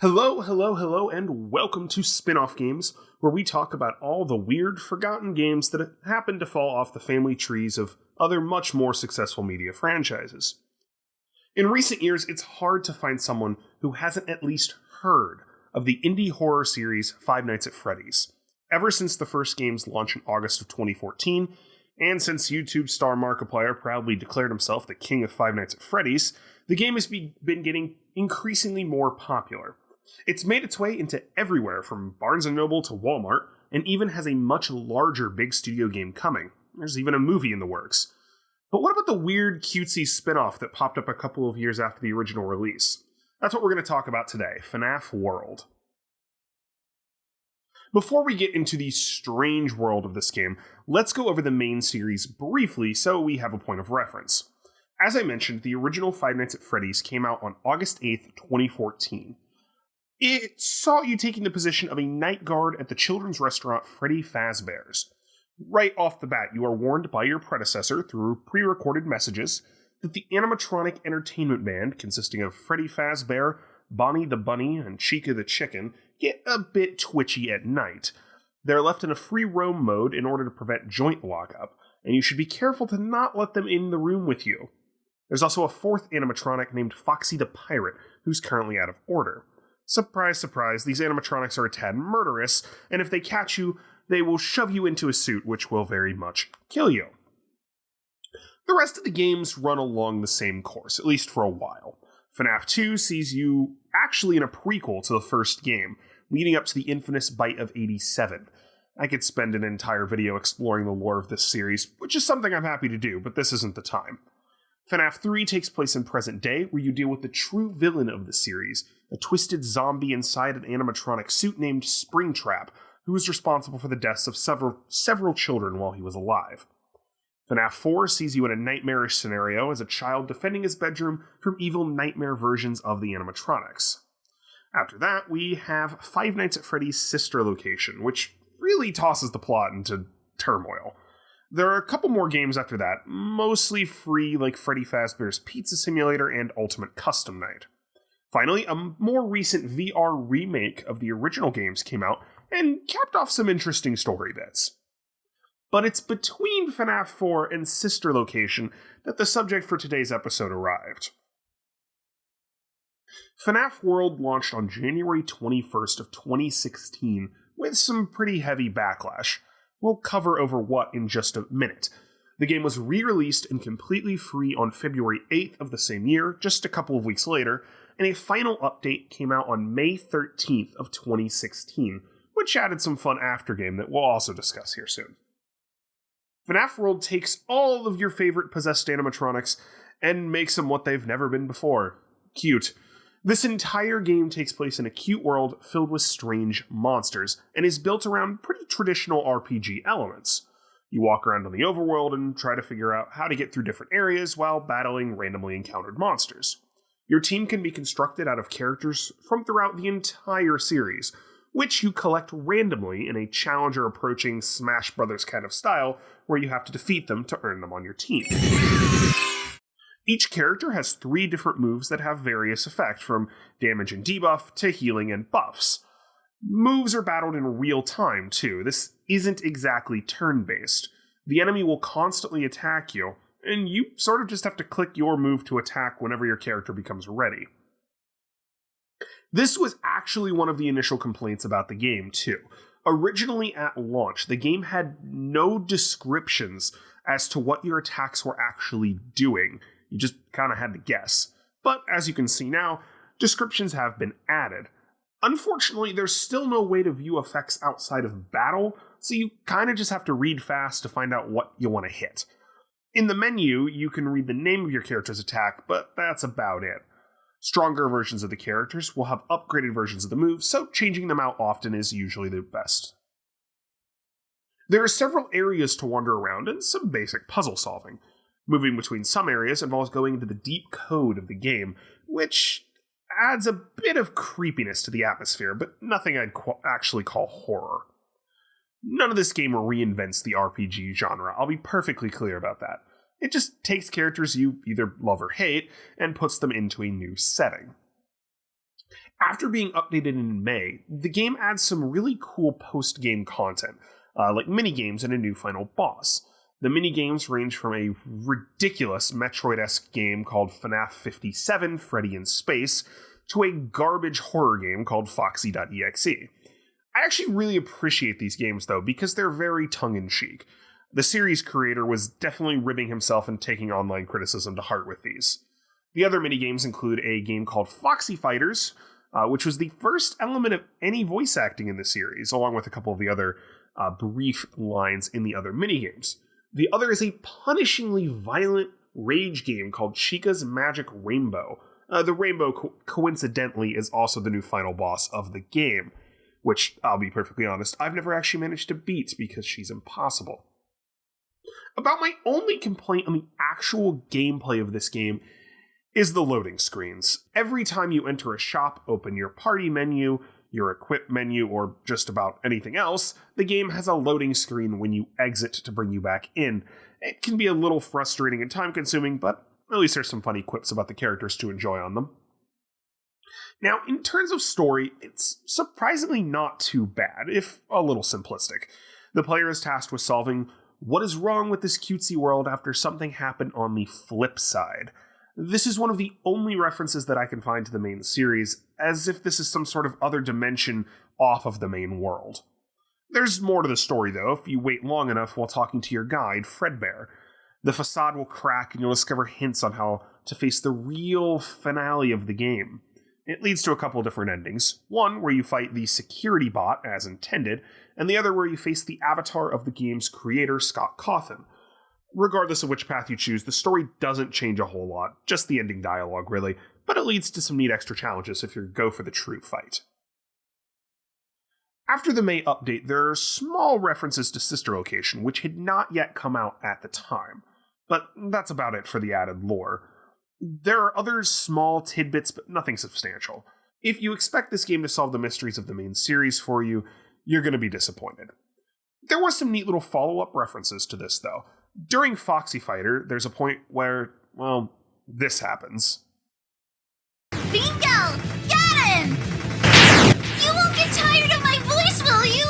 Hello, hello, hello, and welcome to SpinOff Games, where we talk about all the weird, forgotten games that happen to fall off the family trees of other much more successful media franchises. In recent years, it's hard to find someone who hasn't at least heard of the indie horror series Five Nights at Freddy's. Ever since the first game's launch in August of 2014, and since YouTube star Markiplier proudly declared himself the king of Five Nights at Freddy's, the game has been getting increasingly more popular. It's made its way into everywhere from Barnes & Noble to Walmart, and even has a much larger big studio game coming. There's even a movie in the works. But what about the weird, cutesy spin-off that popped up a couple of years after the original release? That's what we're going to talk about today, FNAF World. Before we get into the strange world of this game, let's go over the main series briefly so we have a point of reference. As I mentioned, the original Five Nights at Freddy's came out on August 8th, 2014. It saw you taking the position of a night guard at the children's restaurant Freddy Fazbear's. Right off the bat, you are warned by your predecessor through pre-recorded messages that the animatronic entertainment band, consisting of Freddy Fazbear, Bonnie the Bunny, and Chica the Chicken, get a bit twitchy at night. They're left in a free roam mode in order to prevent joint lockup, and you should be careful to not let them in the room with you. There's also a fourth animatronic named Foxy the Pirate, who's currently out of order. Surprise, surprise, these animatronics are a tad murderous, and if they catch you, they will shove you into a suit, which will very much kill you. The rest of the games run along the same course, at least for a while. FNAF 2 sees you actually in a prequel to the first game, leading up to the infamous Bite of 87. I could spend an entire video exploring the lore of this series, which is something I'm happy to do, but this isn't the time. FNAF 3 takes place in present day, where you deal with the true villain of the series, a twisted zombie inside an animatronic suit named Springtrap, who is responsible for the deaths of several children while he was alive. FNAF 4 sees you in a nightmarish scenario as a child defending his bedroom from evil nightmare versions of the animatronics. After that, we have Five Nights at Freddy's sister location, which really tosses the plot into turmoil. There are a couple more games after that, mostly free like Freddy Fazbear's Pizza Simulator and Ultimate Custom Night. Finally, a more recent VR remake of the original games came out and capped off some interesting story bits. But it's between FNAF 4 and Sister Location that the subject for today's episode arrived. FNAF World launched on January 21st of 2016 with some pretty heavy backlash. We'll cover over what in just a minute. The game was re-released and completely free on February 8th of the same year, just a couple of weeks later, and a final update came out on May 13th of 2016, which added some fun aftergame that we'll also discuss here soon. FNAF World takes all of your favorite possessed animatronics and makes them what they've never been before. Cute. This entire game takes place in a cute world filled with strange monsters, and is built around pretty traditional RPG elements. You walk around on the overworld and try to figure out how to get through different areas while battling randomly encountered monsters. Your team can be constructed out of characters from throughout the entire series, which you collect randomly in a challenger approaching Smash Brothers kind of style, where you have to defeat them to earn them on your team. Each character has 3 different moves that have various effects, from damage and debuff to healing and buffs. Moves are battled in real time, too. This isn't exactly turn-based. The enemy will constantly attack you, and you sort of just have to click your move to attack whenever your character becomes ready. This was actually one of the initial complaints about the game, too. Originally at launch, the game had no descriptions as to what your attacks were actually doing. You just kind of had to guess. But as you can see now, descriptions have been added. Unfortunately, there's still no way to view effects outside of battle, so you kind of just have to read fast to find out what you want to hit. In the menu, you can read the name of your character's attack, but that's about it. Stronger versions of the characters will have upgraded versions of the moves, so changing them out often is usually the best. There are several areas to wander around and some basic puzzle solving. Moving between some areas involves going into the deep code of the game, which adds a bit of creepiness to the atmosphere, but nothing I'd actually call horror. None of this game reinvents the RPG genre, I'll be perfectly clear about that. It just takes characters you either love or hate and puts them into a new setting. After being updated in May, the game adds some really cool post-game content, like mini-games and a new final boss. The mini-games range from a ridiculous Metroid-esque game called FNAF 57, Freddy in Space, to a garbage horror game called Foxy.exe. I actually really appreciate these games, though, because they're very tongue-in-cheek. The series creator was definitely ribbing himself and taking online criticism to heart with these. The other minigames include a game called Foxy Fighters, which was the first element of any voice acting in the series, along with a couple of the other brief lines in the other minigames. The other is a punishingly violent rage game called Chica's Magic Rainbow. The rainbow, coincidentally, is also the new final boss of the game, which, I'll be perfectly honest, I've never actually managed to beat because she's impossible. About my only complaint on the actual gameplay of this game is the loading screens. Every time you enter a shop, open your party menu, your equip menu, or just about anything else, the game has a loading screen when you exit to bring you back in. It can be a little frustrating and time-consuming, but at least there's some funny quips about the characters to enjoy on them. Now, in terms of story, it's surprisingly not too bad, if a little simplistic. The player is tasked with solving what is wrong with this cutesy world after something happened on the flip side. This is one of the only references that I can find to the main series, as if this is some sort of other dimension off of the main world. There's more to the story, though, if you wait long enough while talking to your guide, Fredbear. The facade will crack and you'll discover hints on how to face the real finale of the game. It leads to a couple different endings. One where you fight the security bot, as intended, and the other where you face the avatar of the game's creator, Scott Cawthon. Regardless of which path you choose, the story doesn't change a whole lot, just the ending dialogue, really, but it leads to some neat extra challenges if you go for the true fight. After the May update, there are small references to Sister Location, which had not yet come out at the time, but that's about it for the added lore. There are other small tidbits, but nothing substantial. If you expect this game to solve the mysteries of the main series for you, you're going to be disappointed. There were some neat little follow-up references to this, though. During Foxy Fighter, there's a point where, well, this happens. Bingo! Got him! You won't get tired of my voice, will you?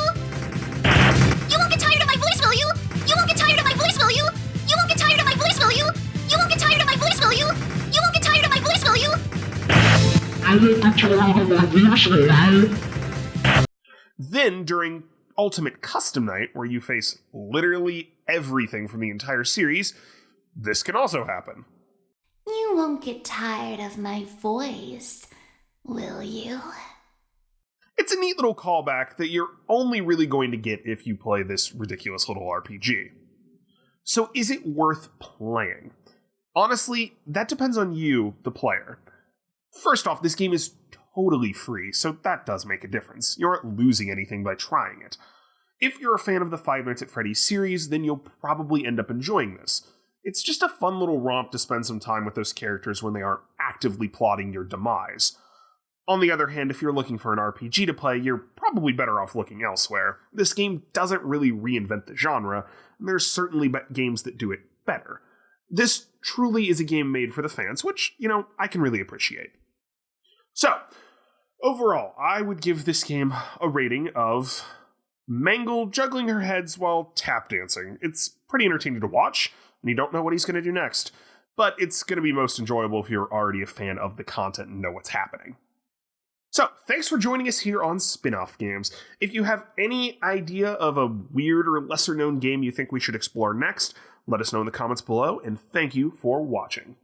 You won't get tired of my voice, will you? You won't get tired of my voice, will you? You won't get tired of my voice, will you? You won't get tired of my voice, will you? You won't get tired of my voice, will you? I won't get tired of my voice, will you? Then, during Ultimate Custom Night, where you face literally everything from the entire series, this can also happen. You won't get tired of my voice, will you? It's a neat little callback that you're only really going to get if you play this ridiculous little RPG. So is it worth playing? Honestly, that depends on you, the player. First off, this game is totally free, so that does make a difference. You aren't losing anything by trying it. If you're a fan of the Five Nights at Freddy's series, then you'll probably end up enjoying this. It's just a fun little romp to spend some time with those characters when they aren't actively plotting your demise. On the other hand, if you're looking for an RPG to play, you're probably better off looking elsewhere. This game doesn't really reinvent the genre, and there's certainly games that do it better. This truly is a game made for the fans, which, I can really appreciate. So, overall, I would give this game a rating of Mangle juggling her heads while tap dancing. It's pretty entertaining to watch, and you don't know what he's going to do next. But it's going to be most enjoyable if you're already a fan of the content and know what's happening. So, thanks for joining us here on SpinOff Games. If you have any idea of a weird or lesser-known game you think we should explore next, let us know in the comments below, and thank you for watching.